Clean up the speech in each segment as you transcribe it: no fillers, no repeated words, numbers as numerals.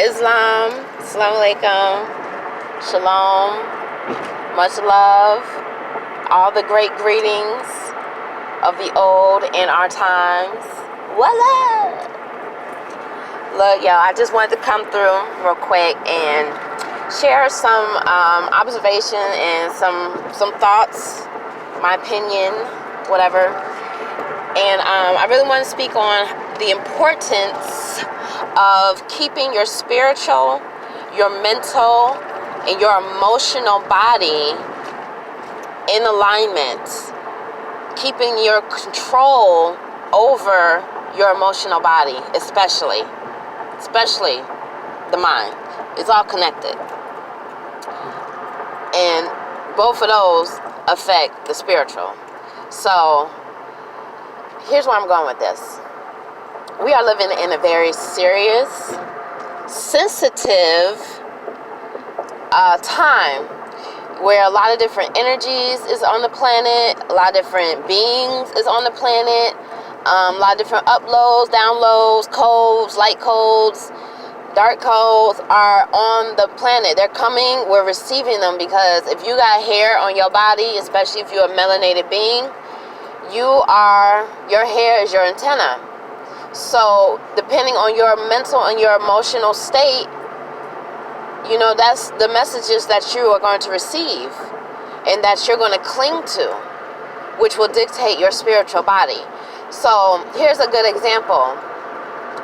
Islam, Assalamu alaikum, Shalom, much love, all the great greetings of the old in our times. Voila! Look, y'all, I just wanted to come through real quick and share some observation and some thoughts, my opinion, whatever. And I really want to speak on the importance of keeping your spiritual, your mental, and your emotional body in alignment. Keeping your control over your emotional body, especially the mind. It's all connected. And both of those affect the spiritual. So, here's where I'm going with this. We are living in a very serious, sensitive time where a lot of different energies is on the planet, a lot of different beings is on the planet, a lot of different uploads, downloads, codes, light codes, dark codes are on the planet. They're coming, we're receiving them, because if you got hair on your body, especially if you're a melanated being, your hair is your antenna. So depending on your mental and your emotional state, that's the messages that you are going to receive and that you're going to cling to, which will dictate your spiritual body. So here's a good example.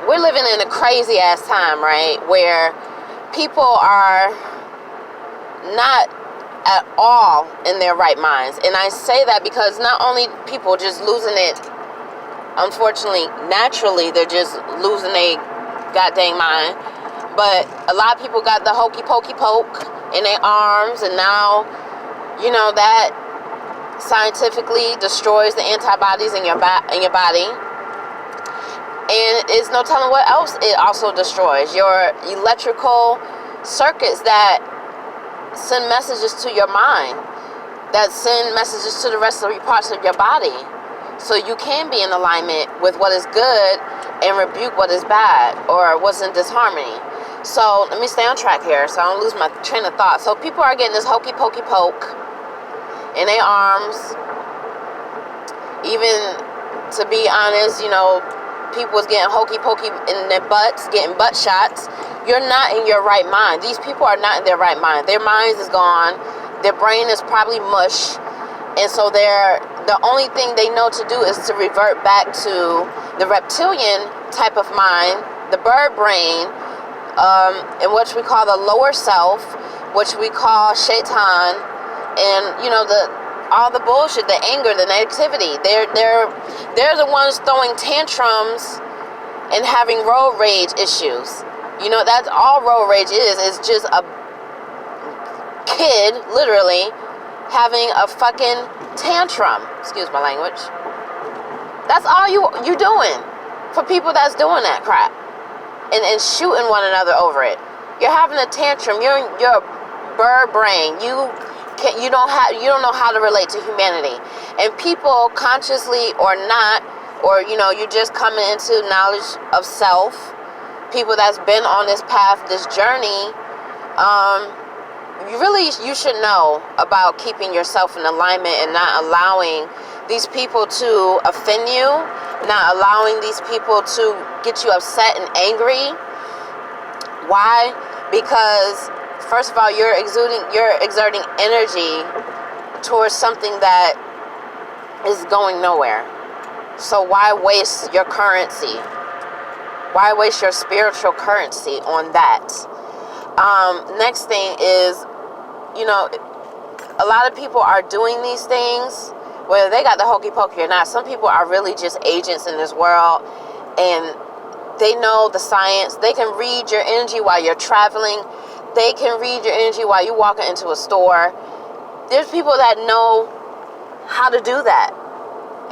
We're living in a crazy ass time, right? Where people are not at all in their right minds. And I say that because not only people just losing it, unfortunately, naturally, they're just losing their goddamn mind. But a lot of people got the hokey pokey poke in their arms, and now, that scientifically destroys the antibodies in your body. And it's no telling what else it also destroys. Your electrical circuits that send messages to your mind, that send messages to the rest of your parts of your body, so you can be in alignment with what is good and rebuke what is bad or what's in disharmony. So let me stay on track here so I don't lose my train of thought. So people are getting this hokey pokey poke in their arms. Even, to be honest, people was getting hokey pokey in their butts, getting butt shots. You're not in your right mind. These people are not in their right mind. Their minds is gone. Their brain is probably mush. And so the only thing they know to do is to revert back to the reptilian type of mind, the bird brain, and what we call the lower self, which we call shaitan, and all the bullshit, the anger, the negativity. They're the ones throwing tantrums and having road rage issues. That's all road rage is. It's just a kid, literally, having a fucking tantrum. Excuse my language. That's all you doing for people that's doing that crap and shooting one another over it. You're having a tantrum. You're a bird brain. You don't know how to relate to humanity. And people, consciously or not, or you're just coming into knowledge of self, people that's been on this path, this journey, you should know about keeping yourself in alignment and not allowing these people to offend you, not allowing these people to get you upset and angry. Why? Because first of all, you're exerting energy towards something that is going nowhere. So why waste your currency? Why waste your spiritual currency on that? Next thing is, a lot of people are doing these things, whether they got the hokey pokey or not. Some people are really just agents in this world, and they know the science. They can read your energy while you're traveling. They can read your energy while you're walking into a store. There's people that know how to do that,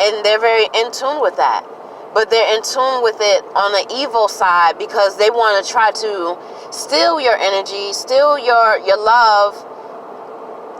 and they're very in tune with that. But they're in tune with it on the evil side because they want to try to steal your energy, steal your love,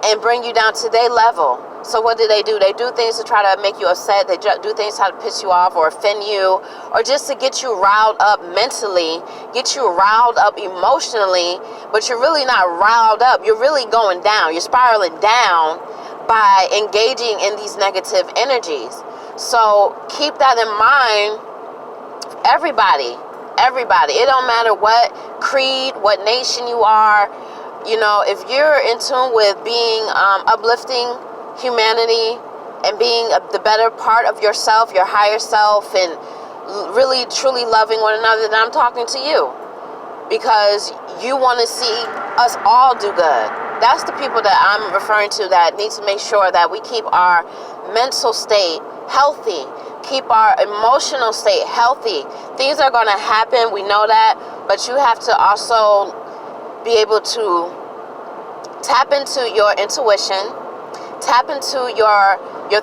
and bring you down to their level. So what do? They do things to try to make you upset. They do things to try to piss you off or offend you, or just to get you riled up mentally, get you riled up emotionally, but you're really not riled up. You're really going down. You're spiraling down by engaging in these negative energies. So keep that in mind. Everybody. It don't matter what creed, what nation you are. You know, if you're in tune with being uplifting humanity and being the better part of yourself, your higher self, and really truly loving one another, then I'm talking to you, because you want to see us all do good. That's the people that I'm referring to, that need to make sure that we keep our mental state healthy, keep our emotional state healthy. Things are going to happen, we know that, but you have to also be able to tap into your intuition, tap into your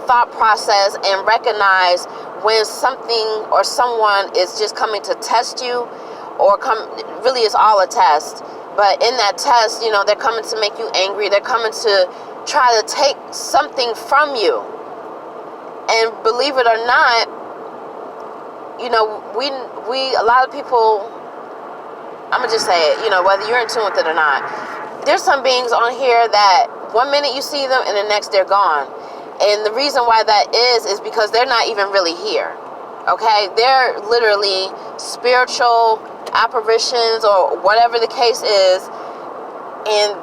thought process, and recognize when something or someone is just coming to test you, or really it's all a test. But in that test, you know, they're coming to make you angry. They're coming to try to take something from you. And believe it or not, you know, we a lot of people, I'm gonna just say it, you know, whether you're in tune with it or not, there's some beings on here that one minute you see them and the next they're gone. And the reason why that is because they're not even really here. Okay? They're literally spiritual apparitions or whatever the case is. And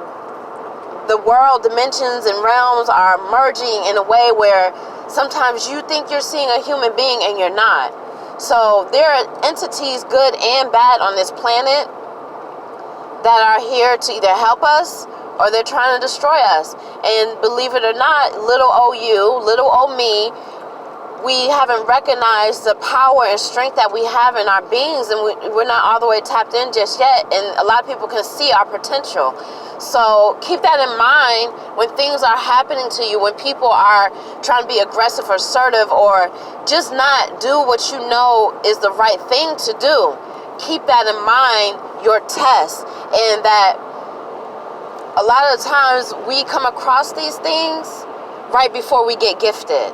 the world, dimensions, and realms are merging in a way where sometimes you think you're seeing a human being and you're not. So there are entities, good and bad, on this planet that are here to either help us or they're trying to destroy us. And believe it or not, little old you, little old me, we haven't recognized the power and strength that we have in our beings, and we're not all the way tapped in just yet. And a lot of people can see our potential. So keep that in mind when things are happening to you, when people are trying to be aggressive or assertive, or just not do what you know is the right thing to do. Keep that in mind, your test, and that a lot of the times we come across these things right before we get gifted.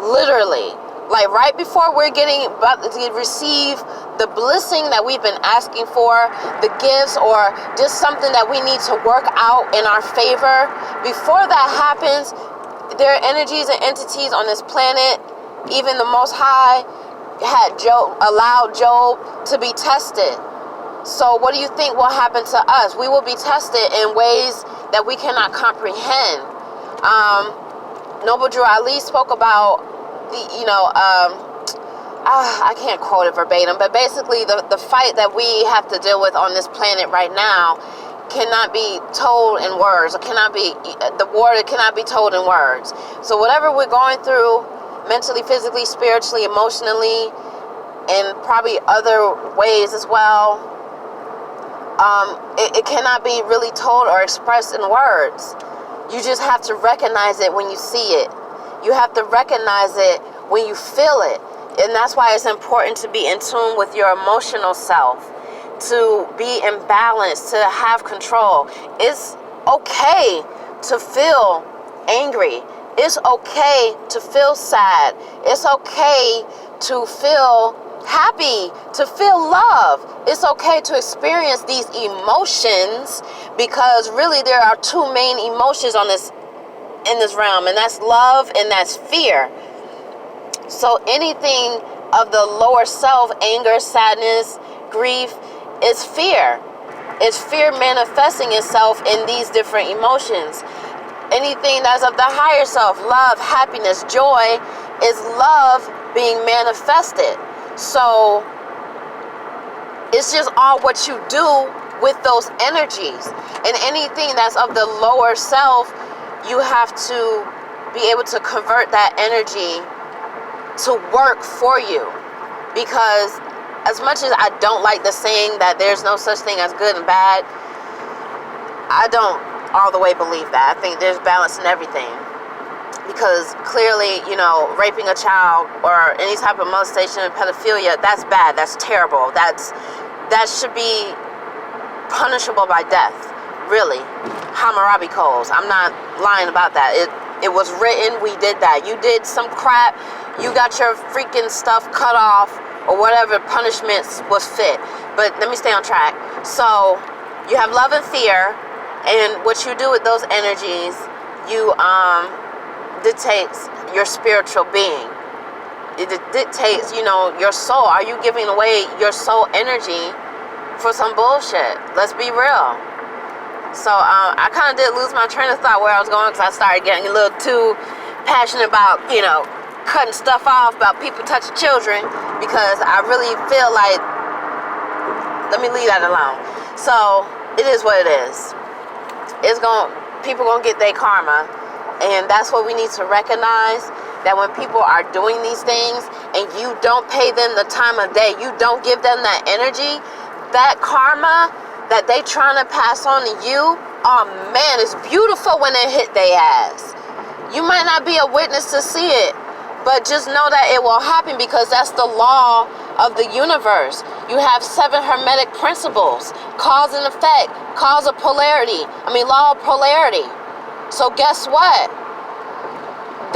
Literally. Like right before we're about to receive the blessing that we've been asking for, the gifts, or just something that we need to work out in our favor. Before that happens, there are energies and entities on this planet, even the Most High allowed Job to be tested. So what do you think will happen to us? We will be tested in ways that we cannot comprehend. Noble Drew Ali spoke about I can't quote it verbatim, but basically the fight that we have to deal with on this planet right now cannot be told in words, or the war cannot be told in words. So whatever we're going through, mentally, physically, spiritually, emotionally, and probably other ways as well, it cannot be really told or expressed in words. You just have to recognize it when you see it. You have to recognize it when you feel it. And that's why it's important to be in tune with your emotional self, to be in balance, to have control. It's okay to feel angry. It's okay to feel sad. It's okay to feel happy, to feel love. It's okay to experience these emotions, because really there are two main emotions in this realm, and that's love and that's fear. So anything of the lower self, anger, sadness, grief, is fear. It's fear manifesting itself in these different emotions. Anything that's of the higher self, love, happiness, joy, is love being manifested. So it's just all what you do with those energies. And anything that's of the lower self, you have to be able to convert that energy to work for you. Because as much as I don't like the saying that there's no such thing as good and bad, I don't all the way believe that. I think there's balance in everything. Because clearly, raping a child or any type of molestation and pedophilia, that's bad, that's terrible. That should be punishable by death. Really. Hammurabi Codes. I'm not lying about that. It was written, we did that. You did some crap, you got your freaking stuff cut off, or whatever punishments was fit. But let me stay on track. So you have love and fear, and what you do with those energies, you dictates your spiritual being. It dictates, your soul. Are you giving away your soul energy for some bullshit? Let's be real. So I kind of did lose my train of thought where I was going, because I started getting a little too passionate about, cutting stuff off about people touching children, because I really feel like, let me leave that alone. So it is what it is. People gonna get their karma, and that's what we need to recognize. That when people are doing these things and you don't pay them the time of day, you don't give them that energy, that karma that they trying to pass on to you, oh man, it's beautiful when it hit their ass. You might not be a witness to see it, but just know that it will happen, because that's the law of the universe. You have 7 hermetic principles: cause and effect, law of polarity. So guess what?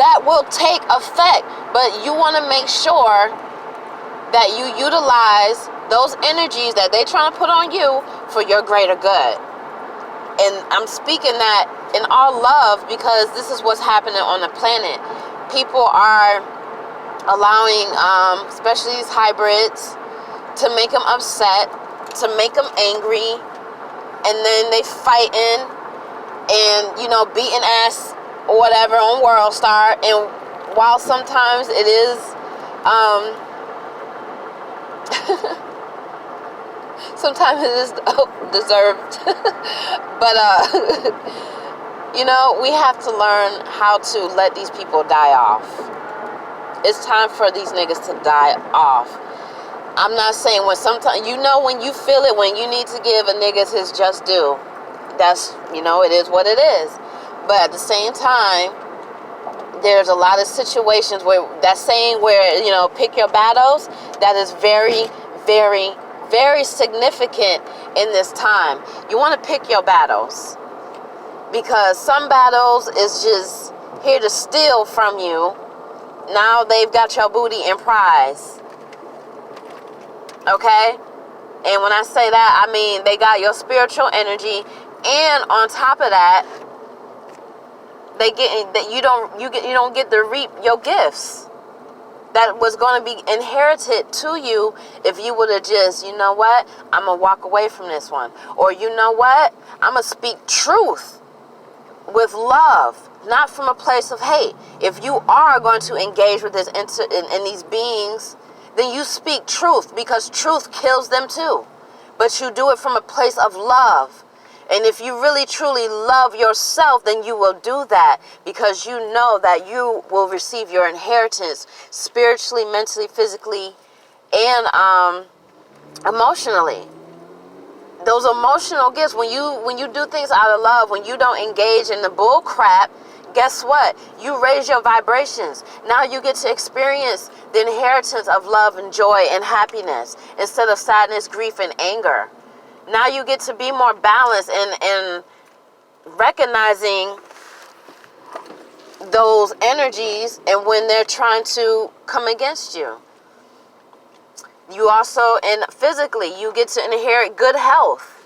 That will take effect, but you want to make sure that you utilize those energies that they trying to put on you for your greater good. And I'm speaking that in all love, because this is what's happening on the planet. People are allowing, especially these hybrids, to make them upset, to make them angry, and then they fighting and, beating ass or whatever on World Star. And while sometimes it is, sometimes it is deserved, but we have to learn how to let these people die off. It's time for these niggas to die off. I'm not saying when sometimes, when you feel it, when you need to give a nigga his just due. That's, it is what it is. But at the same time, there's a lot of situations where that saying where, pick your battles, that is very, very, very significant in this time. You want to pick your battles, because some battles is just here to steal from you. Now they've got your booty in prize. Okay? And when I say that, I mean they got your spiritual energy, and on top of that, they get that you don't get to reap your gifts that was going to be inherited to you if you would have just, I'm going to walk away from this one. Or I'm going to speak truth with love, not from a place of hate. If you are going to engage with this in these beings, then you speak truth, because truth kills them too. But you do it from a place of love. And if you really truly love yourself, then you will do that, because you know that you will receive your inheritance spiritually, mentally, physically, and emotionally. Those emotional gifts, when you do things out of love, when you don't engage in the bull crap, guess what? You raise your vibrations. Now you get to experience the inheritance of love and joy and happiness instead of sadness, grief, and anger. Now you get to be more balanced and recognizing those energies, and when they're trying to come against you. You also, and physically, you get to inherit good health.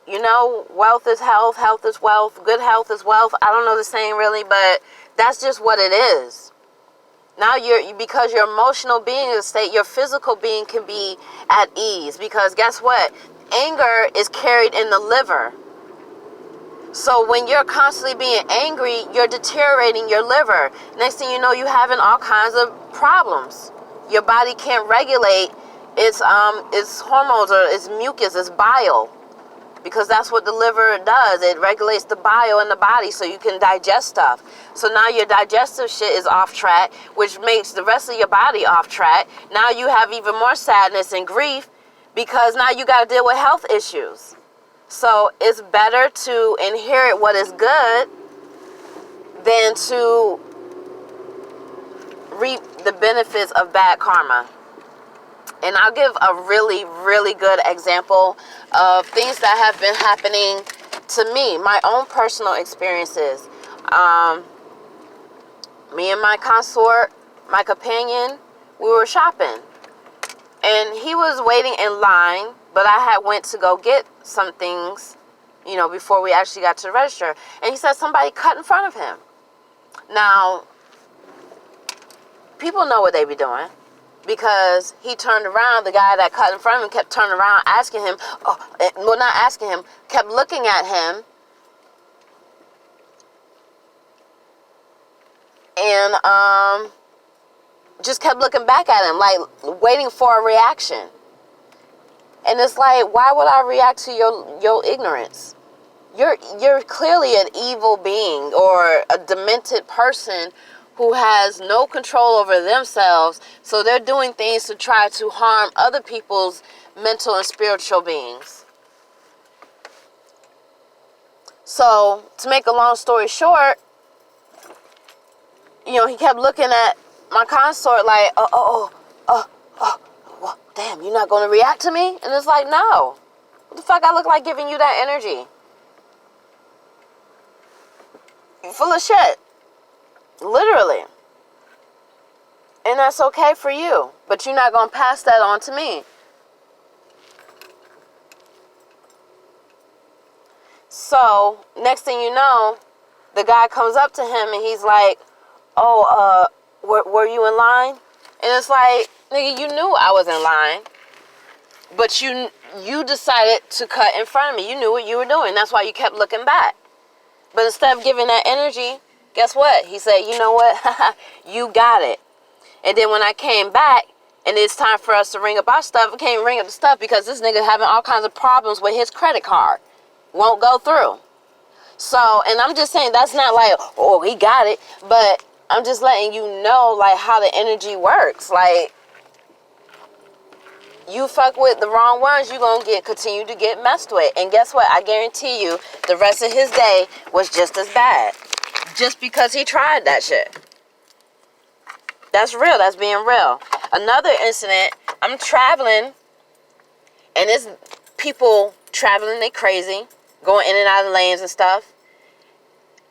Wealth is health, health is wealth, good health is wealth. I don't know the saying really, but that's just what it is. Now because your emotional being is state, your physical being can be at ease, because guess what? Anger is carried in the liver. So when you're constantly being angry, you're deteriorating your liver. Next thing you know, you're having all kinds of problems. Your body can't regulate its hormones or its mucus, its bile, because that's what the liver does. It regulates the bile in the body so you can digest stuff. So now your digestive shit is off track, which makes the rest of your body off track. Now you have even more sadness and grief, because now you got to deal with health issues. So it's better to inherit what is good than to reap the benefits of bad karma. And I'll give a really, really good example of things that have been happening to me, my own personal experiences. Me and my consort, my companion, we were shopping. And he was waiting in line, but I had went to go get some things, you know, before we actually got to the register. And he said somebody cut in front of him. Now, people know what they be doing, because he turned around, the guy that cut in front of him kept turning around, asking him, well, not asking him, kept looking at him, and just kept looking back at him, like waiting for a reaction. And it's like, why would I react to your ignorance? You're clearly an evil being or a demented person who has no control over themselves, so they're doing things to try to harm other people's mental and spiritual beings. So, to make a long story short, you know, he kept looking at my consort like, well, damn, you're not going to react to me? And it's like, no. What the fuck I look like giving you that energy? You're full of shit. Literally. And that's okay for you. But you're not going to pass that on to me. So, next thing you know, the guy comes up to him and he's like, were you in line? And it's like, nigga, you knew I was in line. But you decided to cut in front of me. You knew what you were doing. That's why you kept looking back. But instead of giving that energy, guess what? He said, you know what? You got it. And then when I came back, and it's time for us to ring up our stuff, I can't ring up the stuff because this nigga having all kinds of problems with his credit card. Won't go through. So, and I'm just saying, that's not like, oh, he got it. But I'm just letting you know, like, how the energy works. Like, you fuck with the wrong ones, you're going to continue to get messed with. And guess what? I guarantee you, the rest of his day was just as bad. Just because he tried that shit. That's real. That's being real. Another incident, I'm traveling, and it's people traveling, they crazy, going in and out of lanes and stuff.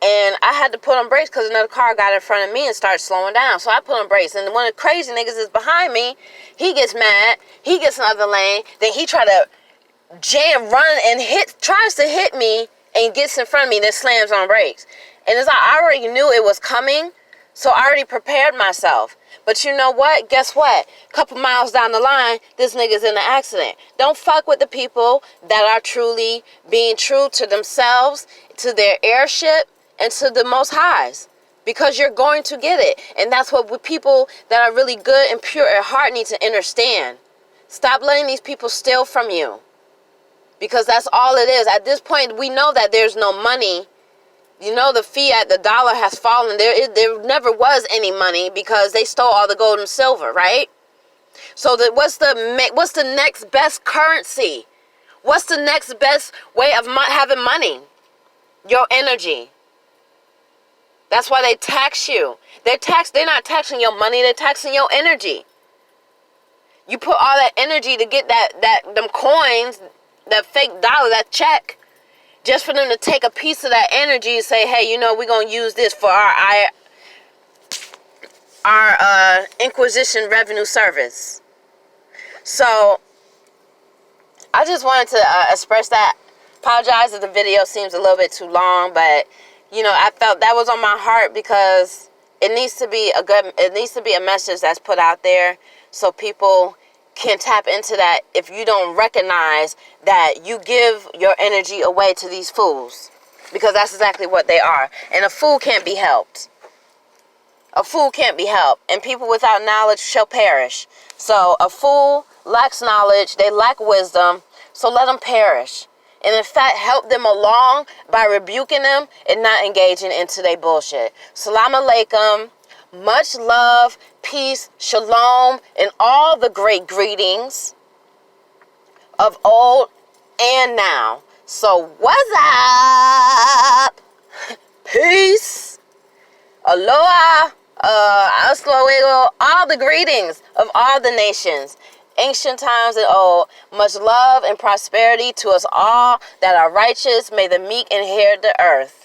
And I had to put on brakes because another car got in front of me and started slowing down. So I put on brakes. And one of the crazy niggas is behind me. He gets mad. He gets another lane. Then he try to run and tries to hit me and gets in front of me and then slams on brakes. And it's like, I already knew it was coming. So I already prepared myself. But you know what? Guess what? A couple miles down the line, this nigga's in an accident. Don't fuck with the people that are truly being true to themselves, to their airship, and to the Most Highs, because you're going to get it. And that's what people that are really good and pure at heart need to understand. Stop letting these people steal from you, because that's all it is. At this point, we know that there's no money. You know, the fiat, the dollar has fallen. There never was any money because they stole all the gold and silver, right? So what's the next best currency? What's the next best way of having money? Your energy. That's why they tax you. They're not taxing your money, they're taxing your energy. You put all that energy to get them coins, that fake dollar, that check, just for them to take a piece of that energy and say, hey, you know, we're going to use this for our Inquisition revenue service. So, I just wanted to express that. Apologize if the video seems a little bit too long, but you know, I felt that was on my heart because it needs to be a message that's put out there so people can tap into that. If you don't recognize that you give your energy away to these fools, because that's exactly what they are. And a fool can't be helped. A fool can't be helped, and people without knowledge shall perish. So a fool lacks knowledge, they lack wisdom, so let them perish. And in fact, help them along by rebuking them and not engaging into their bullshit. Salam alaikum. Much love, peace, shalom, and all the great greetings of old and now. So what's up? Peace. Aloha. Hasta luego. All the greetings of all the nations, ancient times and old. Much love and prosperity to us all that are righteous. May the meek inherit the earth.